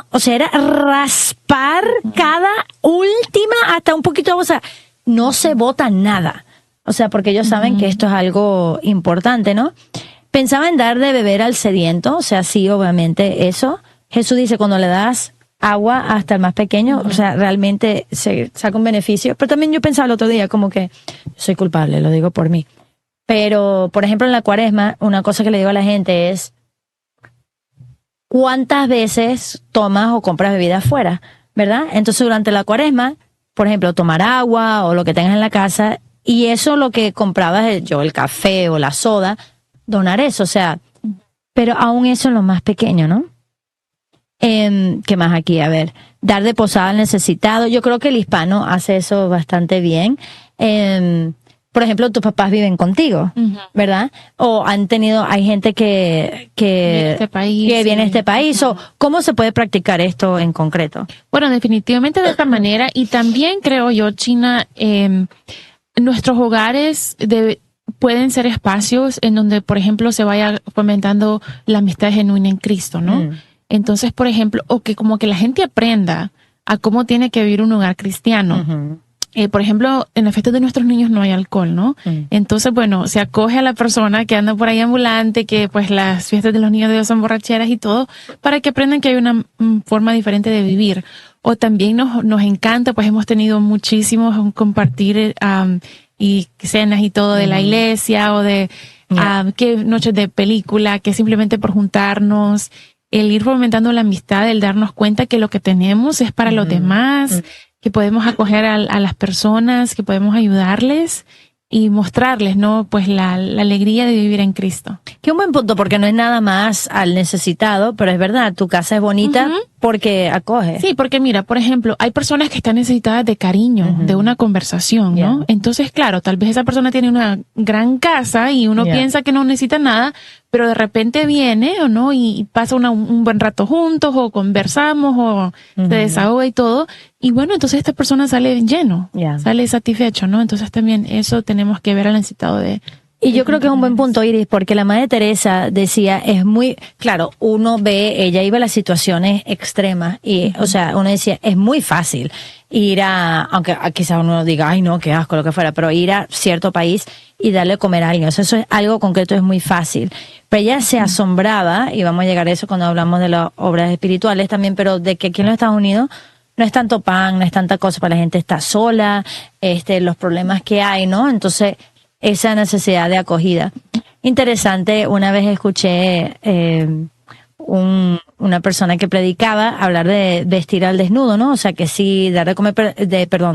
O sea, era raspar cada última hasta un poquito, o sea, no se bota nada. O sea, porque ellos saben que esto es algo importante, ¿no? Pensaba en dar de beber al sediento, o sea, sí, obviamente eso. Jesús dice, cuando le das agua hasta el más pequeño, o sea, realmente se saca un beneficio. Pero también yo pensaba el otro día como que soy culpable, lo digo por mí. Pero, por ejemplo, en la Cuaresma, una cosa que le digo a la gente es, ¿cuántas veces tomas o compras bebida afuera? ¿Verdad? Entonces, durante la Cuaresma, por ejemplo, tomar agua o lo que tengas en la casa, y eso lo que comprabas, el café o la soda, donar eso, o sea, pero aún eso es lo más pequeño, ¿no? ¿Qué más aquí? A ver, dar de posada al necesitado. Yo creo que el hispano hace eso bastante bien. Por ejemplo, tus papás viven contigo, ¿verdad? O hay gente que viene a este país. O ¿cómo se puede practicar esto en concreto? Bueno, definitivamente de esta manera. Y también creo yo, China, nuestros hogares pueden ser espacios en donde, por ejemplo, se vaya fomentando la amistad genuina en Cristo, ¿no? Entonces, por ejemplo, o que como que la gente aprenda a cómo tiene que vivir un hogar cristiano. Por ejemplo, en las fiestas de nuestros niños no hay alcohol, ¿no? Entonces, bueno, se acoge a la persona que anda por ahí ambulante, que pues las fiestas de los niños de Dios son borracheras y todo, para que aprendan que hay una forma diferente de vivir. O también nos encanta, pues hemos tenido muchísimos compartir y cenas y todo de la iglesia o de que noches de película, que simplemente por juntarnos, el ir fomentando la amistad, el darnos cuenta que lo que tenemos es para los demás, que podemos acoger a las personas, que podemos ayudarles y mostrarles, ¿no? Pues la alegría de vivir en Cristo. Qué un buen punto, porque no es nada más al necesitado, pero es verdad, tu casa es bonita porque acoge. Sí, porque mira, por ejemplo, hay personas que están necesitadas de cariño, de una conversación, ¿no? Entonces, claro, tal vez esa persona tiene una gran casa y uno piensa que no necesita nada, pero de repente viene, ¿o no? Y pasa un buen rato juntos, o conversamos, o se desahoga y todo. Y bueno, entonces esta persona sale lleno, sale satisfecho, ¿no? Entonces también eso tenemos que ver al necesitado de... Y yo creo que es un buen punto, Iris, porque la Madre Teresa decía, claro, uno ve, ella iba a las situaciones extremas y, o sea, uno decía, es muy fácil ir aunque quizás uno diga, ay no, qué asco, lo que fuera, pero ir a cierto país y darle a comer a alguien, o sea, eso es algo concreto, es muy fácil. Pero ella se asombraba, y vamos a llegar a eso cuando hablamos de las obras espirituales también, pero de que aquí en los Estados Unidos no es tanto pan, no es tanta cosa, para la gente está sola, los problemas que hay, ¿no? Entonces, esa necesidad de acogida. Interesante, una vez escuché una persona que predicaba hablar de vestir al desnudo, ¿no? O sea, que sí, darle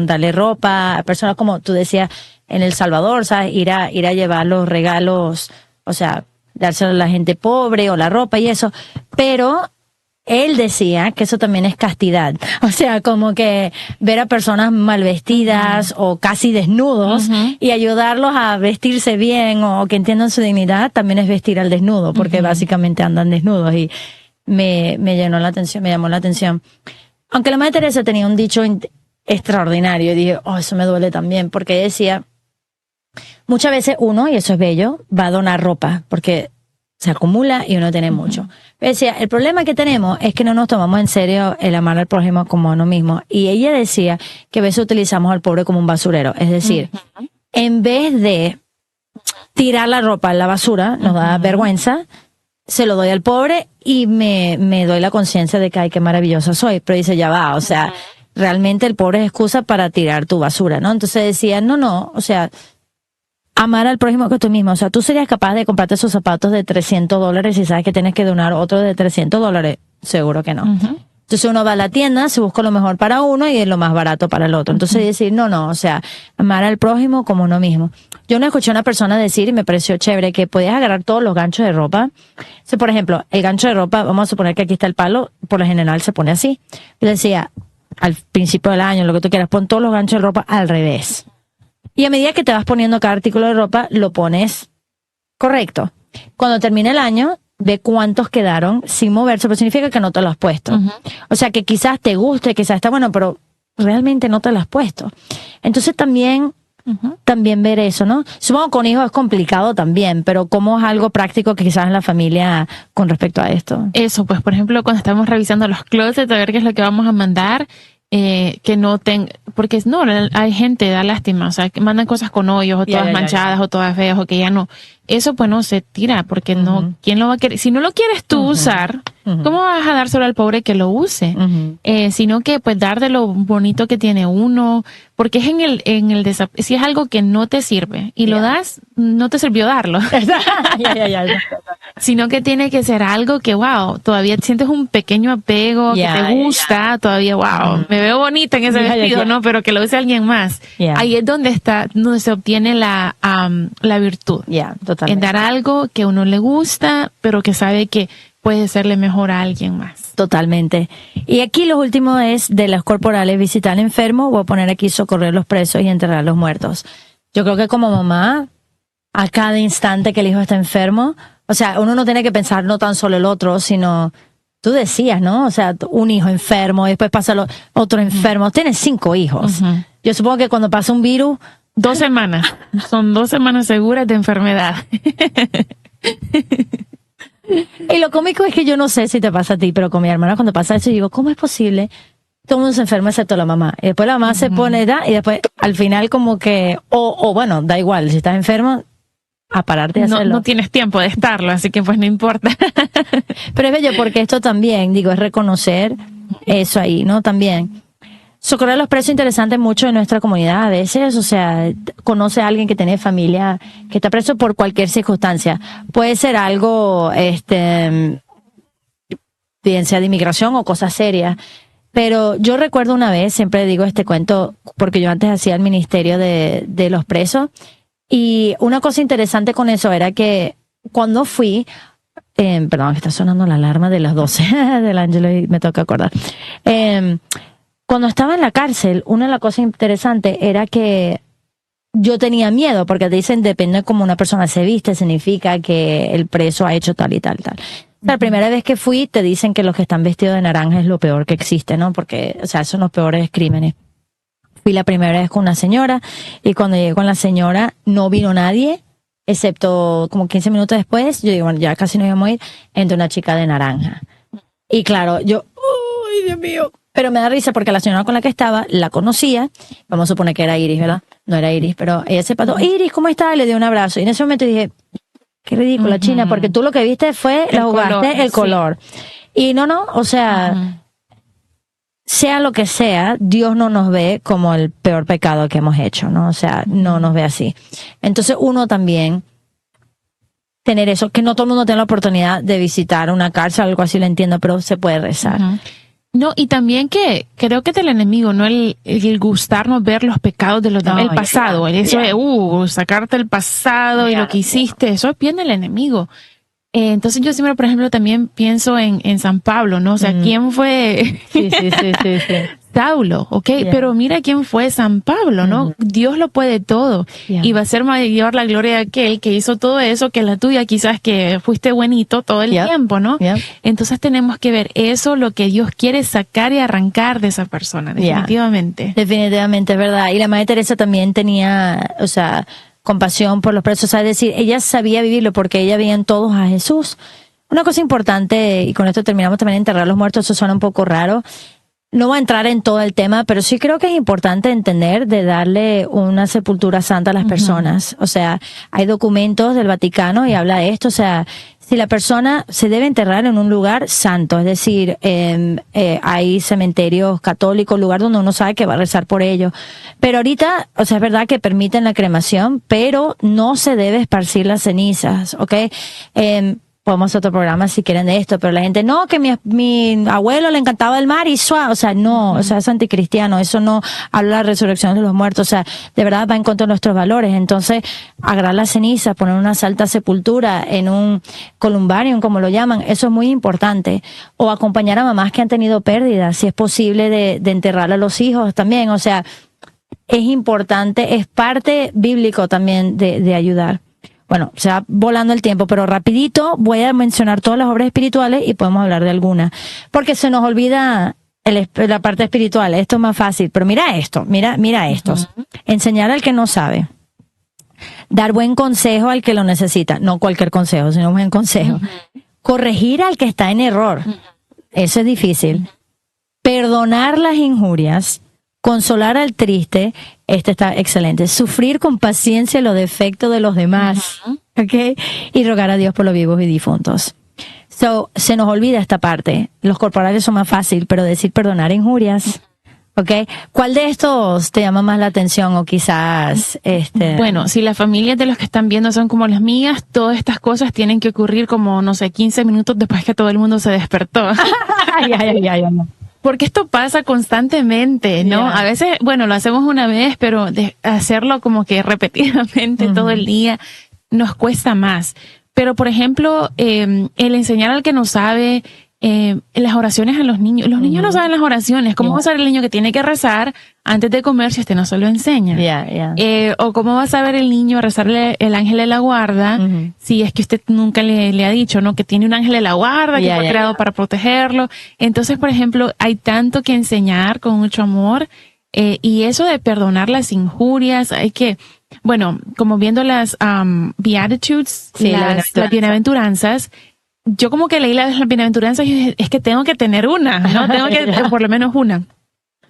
darle ropa a personas como tú decías en El Salvador, ¿sabes? Ir a llevar los regalos, o sea, dárselo a la gente pobre o la ropa y eso, pero él decía que eso también es castidad. O sea, como que ver a personas mal vestidas o casi desnudos y ayudarlos a vestirse bien o que entiendan su dignidad también es vestir al desnudo, porque básicamente andan desnudos, y me llamó la atención. Aunque la Madre Teresa tenía un dicho extraordinario, y dije, eso me duele también, porque decía, muchas veces uno, y eso es bello, va a donar ropa, porque se acumula y uno tiene mucho. Decía, el problema que tenemos es que no nos tomamos en serio el amar al prójimo como a uno mismo. Y ella decía que a veces utilizamos al pobre como un basurero. Es decir, en vez de tirar la ropa en la basura, nos da vergüenza, se lo doy al pobre y me doy la conciencia de que, ay, qué maravillosa soy. Pero dice, ya va, o sea, realmente el pobre es excusa para tirar tu basura, ¿no? Entonces decía, no, o sea, amar al prójimo que tú mismo. O sea, ¿tú serías capaz de comprarte esos zapatos de $300 y sabes que tienes que donar otro de $300? Seguro que no. Entonces uno va a la tienda, se busca lo mejor para uno y es lo más barato para el otro. Entonces decir, no, o sea, amar al prójimo como uno mismo. Yo no escuché a una persona decir, y me pareció chévere, que podías agarrar todos los ganchos de ropa. O sea, por ejemplo, el gancho de ropa, vamos a suponer que aquí está el palo, por lo general se pone así. Yo decía, al principio del año, lo que tú quieras, pon todos los ganchos de ropa al revés. Y a medida que te vas poniendo cada artículo de ropa, lo pones correcto. Cuando termine el año, ve cuántos quedaron sin moverse, pero significa que no te lo has puesto. O sea, que quizás te guste, quizás está bueno, pero realmente no te lo has puesto. Entonces también ver eso, ¿no? Supongo que con hijos es complicado también, pero ¿cómo es algo práctico que quizás en la familia con respecto a esto? Eso, pues, por ejemplo, cuando estamos revisando los closets, a ver qué es lo que vamos a mandar, que no porque no, hay gente, da lástima, o sea, que mandan cosas con hoyos o todas manchadas o todas feas o que ya no, eso pues no se tira, porque no, ¿quién lo va a querer? Si no lo quieres tú usar, ¿cómo vas a dar solo al pobre que lo use? Sino que pues dar de lo bonito que tiene uno, porque es si es algo que no te sirve y lo das, no te sirvió darlo. Sino que tiene que ser algo que, wow, todavía sientes un pequeño apego, que te gusta, todavía, wow, me veo bonita en ese vestido, ¿no? Pero que lo use alguien más. Ahí es donde se obtiene la virtud. Totalmente. En dar algo que a uno le gusta, pero que sabe que puede serle mejor a alguien más. Totalmente. Y aquí lo último es de las corporales: visitar al enfermo, voy a poner aquí socorrer a los presos y enterrar a los muertos. Yo creo que como mamá, a cada instante que el hijo está enfermo, o sea, uno no tiene que pensar no tan solo el otro, sino, tú decías, ¿no? O sea, un hijo enfermo, y después pasa otro enfermo. Tienes 5 hijos. Yo supongo que cuando pasa un virus... 2 semanas. Son 2 semanas seguras de enfermedad. Y lo cómico es que yo no sé si te pasa a ti, pero con mi hermana cuando pasa eso, yo digo, ¿cómo es posible? Todo el mundo se enferma excepto la mamá. Y después la mamá se pone, y después al final como que, bueno, da igual, si estás enfermo, a pararte de hacerlo. No tienes tiempo de estarlo, así que pues no importa. Pero es bello porque esto también, digo, es reconocer eso ahí, ¿no? También. Socorrer a los presos, interesante mucho en nuestra comunidad a veces, o sea, conoce a alguien que tiene familia que está preso por cualquier circunstancia. Puede ser algo, bien sea de inmigración o cosas serias. Pero yo recuerdo una vez, siempre digo este cuento, porque yo antes hacía el ministerio de los presos, y una cosa interesante con eso era que cuando fui, perdón, está sonando la alarma de las 12 del ángel y me toca acordar. Cuando estaba en la cárcel, una de las cosas interesantes era que yo tenía miedo, porque te dicen, depende de cómo una persona se viste, significa que el preso ha hecho tal y tal y tal. La primera vez que fui, te dicen que los que están vestidos de naranja es lo peor que existe, ¿no? Porque, o sea, son los peores crímenes. Fui la primera vez con una señora, y cuando llegué con la señora, no vino nadie, excepto como 15 minutos después, yo digo, bueno, ya casi no íbamos a ir, entró una chica de naranja. Y claro, yo, ¡ay, Dios mío! Pero me da risa porque la señora con la que estaba la conocía. Vamos a suponer que era Iris, ¿verdad? No era Iris, pero ella se pasó. Iris, ¿cómo estás? Y le dio un abrazo. Y en ese momento dije, qué ridícula, China, porque tú lo que viste fue, la jugaste, el color. Y no, o sea, sea lo que sea, Dios no nos ve como el peor pecado que hemos hecho, ¿no? O sea, no nos ve así. Entonces uno también tener eso, que no todo el mundo tiene la oportunidad de visitar una cárcel, algo así, lo entiendo, pero se puede rezar. No, y también que creo que del enemigo, no el gustarnos ver los pecados de los demás, el pasado, eso de sacarte el pasado y lo que hiciste, eso es bien del enemigo. Entonces yo siempre, por ejemplo, también pienso en San Pablo, ¿no? O sea, ¿quién fue? Sí. Saulo, ¿ok? Pero mira quién fue San Pablo, ¿no? Dios lo puede todo. Y va a ser mayor la gloria de aquel que hizo todo eso que la tuya, quizás que fuiste buenito todo el tiempo, ¿no? Entonces tenemos que ver eso, lo que Dios quiere sacar y arrancar de esa persona, definitivamente. Definitivamente, es verdad. Y la Madre Teresa también tenía, o sea, compasión por los presos, o sea, es decir, ella sabía vivirlo porque ella veía en todos a Jesús. Una cosa importante, y con esto terminamos también, enterrar a los muertos, eso suena un poco raro. No voy a entrar en todo el tema, pero sí creo que es importante entender de darle una sepultura santa a las personas. O sea, hay documentos del Vaticano y habla de esto. O sea, si la persona se debe enterrar en un lugar santo, es decir, hay cementerios católicos, lugar donde uno sabe que va a rezar por ellos. Pero ahorita, o sea, es verdad que permiten la cremación, pero no se debe esparcir las cenizas, ¿ok? Podemos hacer otro programa si quieren de esto, pero la gente, no, que mi abuelo le encantaba el mar y suave, o sea, no, o sea, es anticristiano, eso no habla de la resurrección de los muertos, o sea, de verdad va en contra de nuestros valores. Entonces, agarrar la ceniza, poner una santa sepultura en un columbarium, como lo llaman, eso es muy importante. O acompañar a mamás que han tenido pérdidas, si es posible de enterrar a los hijos también, o sea, es importante, es parte bíblico también de ayudar. Bueno, se va volando el tiempo, pero rapidito voy a mencionar todas las obras espirituales y podemos hablar de algunas. Porque se nos olvida la parte espiritual. Esto es más fácil, pero mira esto, mira estos. Enseñar al que no sabe. Dar buen consejo al que lo necesita. No cualquier consejo, sino un buen consejo. Corregir al que está en error. Eso es difícil. Perdonar las injurias. Consolar al triste, este está excelente. Sufrir con paciencia los defectos de los demás, ¿ok? Y rogar a Dios por los vivos y difuntos. Se nos olvida esta parte. Los corporales son más fácil, pero decir perdonar injurias, ¿ok? ¿Cuál de estos te llama más la atención o quizás Bueno, si las familias de los que están viendo son como las mías, todas estas cosas tienen que ocurrir como, no sé, 15 minutos después que todo el mundo se despertó. Porque esto pasa constantemente, ¿no? A veces, bueno, lo hacemos una vez, pero de hacerlo como que repetidamente todo el día nos cuesta más. Pero, por ejemplo, el enseñar al que no sabe, las oraciones a los niños. Los niños no saben las oraciones. ¿Cómo va a saber el niño que tiene que rezar antes de comer si no se lo enseña? O cómo va a saber el niño a rezarle el ángel de la guarda si es que usted nunca le ha dicho, ¿no? Que tiene un ángel de la guarda que fue creado para protegerlo. Entonces, por ejemplo, hay tanto que enseñar con mucho amor. Y eso de perdonar las injurias, hay que... Bueno, como viendo las Beatitudes, las bienaventuranzas, yo como que leí las bienaventuranzas y dije, es que tengo que tener una, ¿no? Tengo que por lo menos una.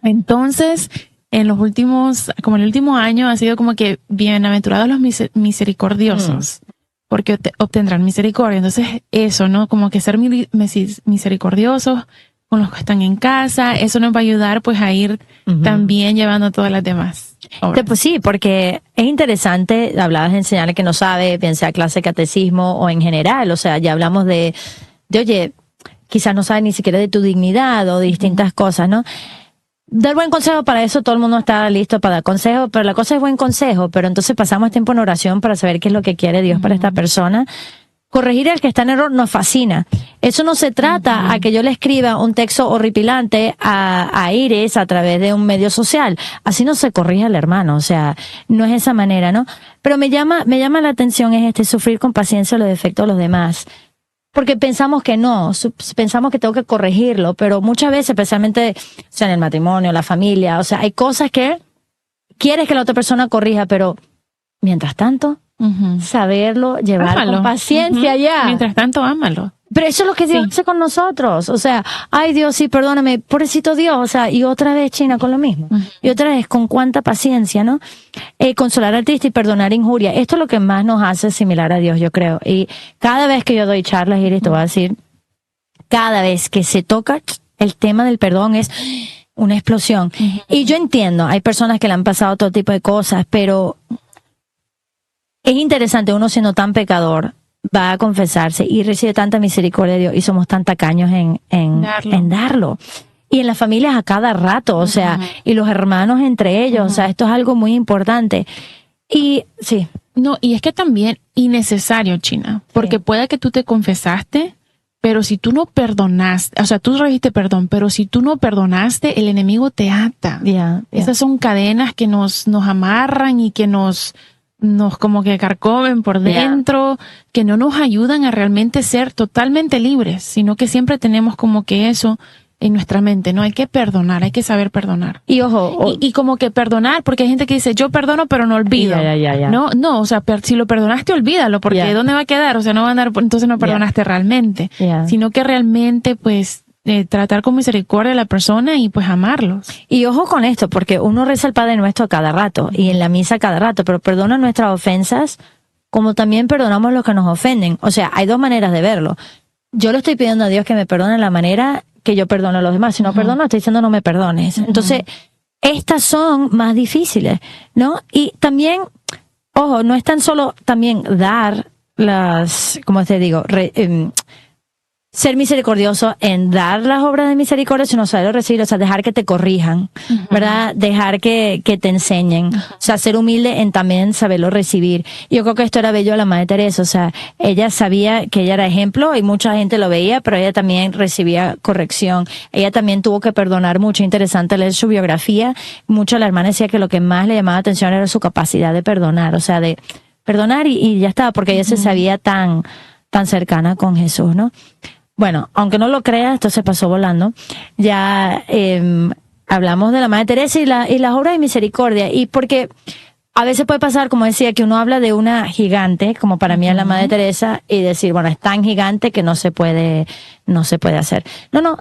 Entonces, en los últimos, como en el último año, ha sido como que bienaventurados los misericordiosos, porque obtendrán misericordia. Entonces, eso, ¿no? Como que ser misericordiosos con los que están en casa, eso nos va a ayudar pues a ir también llevando a todas las demás. Pues sí, porque es interesante, hablabas de enseñar al que no sabe, bien sea clase de catecismo o en general, o sea, ya hablamos de oye, quizás no sabe ni siquiera de tu dignidad o de distintas cosas, ¿no? Dar buen consejo, para eso todo el mundo está listo para dar consejo, pero la cosa es buen consejo, pero entonces pasamos tiempo en oración para saber qué es lo que quiere Dios para esta persona. Corregir al que está en error nos fascina. Eso no se trata a que yo le escriba un texto horripilante a Iris a través de un medio social. Así no se corrige al hermano, o sea, no es esa manera, ¿no? Pero me llama la atención sufrir con paciencia los defectos de los demás. Porque pensamos que no, pensamos que tengo que corregirlo, pero muchas veces, especialmente, o sea, en el matrimonio, la familia, o sea, hay cosas que quieres que la otra persona corrija, pero mientras tanto, saberlo, llevar con paciencia ya. Mientras tanto, ámalo. Pero eso es lo que Dios hace con nosotros. O sea, ay Dios, sí, perdóname, pobrecito Dios. O sea, y otra vez China con lo mismo. Y otra vez con cuánta paciencia, ¿no? Consolar al triste y perdonar injuria. Esto es lo que más nos hace similar a Dios, yo creo. Y cada vez que yo doy charlas, Iris, te voy a decir, cada vez que se toca el tema del perdón es una explosión. Y yo entiendo, hay personas que le han pasado todo tipo de cosas, pero es interesante, uno siendo tan pecador, va a confesarse y recibe tanta misericordia de Dios y somos tan tacaños en darlo. Y en las familias a cada rato, o sea, y los hermanos entre ellos, o sea, esto es algo muy importante. Y sí. No, y es que también innecesario, China, porque puede que tú te confesaste, pero si tú no perdonaste, o sea, tú recibiste perdón, pero si tú no perdonaste, el enemigo te ata. Esas son cadenas que nos amarran y que nos como que carcomen por dentro, que no nos ayudan a realmente ser totalmente libres, sino que siempre tenemos como que eso en nuestra mente, ¿no? Hay que perdonar, hay que saber perdonar. Y ojo, y como que perdonar, porque hay gente que dice, yo perdono pero no olvido. No, o sea, si lo perdonaste, olvídalo, porque ¿dónde va a quedar? O sea, no va a andar, entonces no perdonaste realmente, sino que realmente, pues, tratar con misericordia a la persona y pues amarlos. Y ojo con esto, porque uno reza el Padre Nuestro cada rato y en la misa cada rato, pero perdona nuestras ofensas como también perdonamos los que nos ofenden. O sea, hay dos maneras de verlo. Yo le estoy pidiendo a Dios que me perdone la manera que yo perdono a los demás. Si no perdono, estoy diciendo no me perdones. Entonces, estas son más difíciles, ¿no? Y también, ojo, no es tan solo también dar las, como te digo, ser misericordioso en dar las obras de misericordia, sino saberlo recibir, o sea, dejar que te corrijan, ¿verdad? Dejar que te enseñen, o sea, ser humilde en también saberlo recibir. Y yo creo que esto era bello de la Madre Teresa, o sea, ella sabía que ella era ejemplo y mucha gente lo veía, pero ella también recibía corrección. Ella también tuvo que perdonar mucho. Interesante leer su biografía. Mucho la hermana decía que lo que más le llamaba atención era su capacidad de perdonar, o sea, de perdonar y ya estaba, porque ella se sabía tan cercana con Jesús, ¿no? Bueno, aunque no lo creas, esto se pasó volando. Ya hablamos de la Madre Teresa y las obras de misericordia. Y porque a veces puede pasar, como decía, que uno habla de una gigante, como para mí es la Madre Teresa, y decir, bueno, es tan gigante que no se puede hacer. No,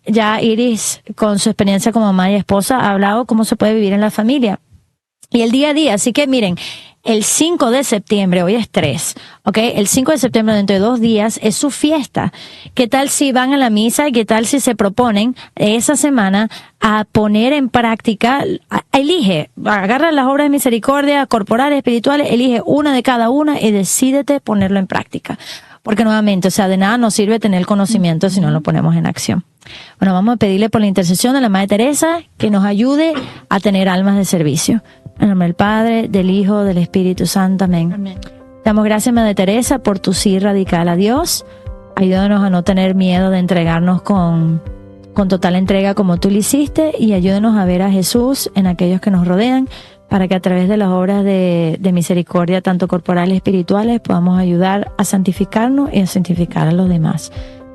ya Iris, con su experiencia como mamá y esposa, ha hablado cómo se puede vivir en la familia. Y el día a día. Así que miren, el 5 de septiembre, hoy es 3, ¿ok? El 5 de septiembre, dentro de 2 días, es su fiesta. ¿Qué tal si van a la misa y qué tal si se proponen esa semana a poner en práctica? Elige, agarra las obras de misericordia, corporales, espirituales, elige una de cada una y decídete ponerlo en práctica. Porque nuevamente, o sea, de nada nos sirve tener conocimiento si no lo ponemos en acción. Bueno, vamos a pedirle por la intercesión de la Madre Teresa que nos ayude a tener almas de servicio. En nombre del Padre, del Hijo, del Espíritu Santo. Amén. Amén. Damos gracias, Madre Teresa, por tu sí radical a Dios. Ayúdanos a no tener miedo de entregarnos con total entrega como tú lo hiciste, y ayúdanos a ver a Jesús en aquellos que nos rodean, para que a través de las obras de misericordia, tanto corporales y espirituales, podamos ayudar a santificarnos y a santificar a los demás,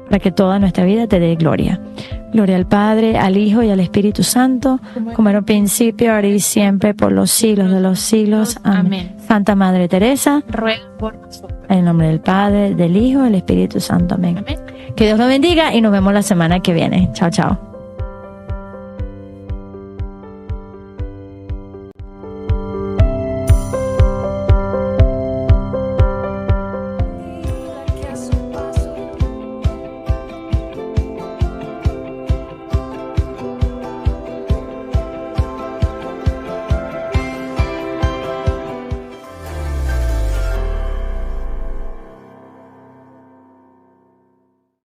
para que toda nuestra vida te dé gloria. Gloria al Padre, al Hijo y al Espíritu Santo, como era en principio, ahora y siempre, por los siglos de los siglos. Amén. Santa Madre Teresa, ruega por nosotros. en el nombre del Padre, del Hijo y del Espíritu Santo. Amén. Amén. Que Dios los bendiga y nos vemos la semana que viene. Chao, chao.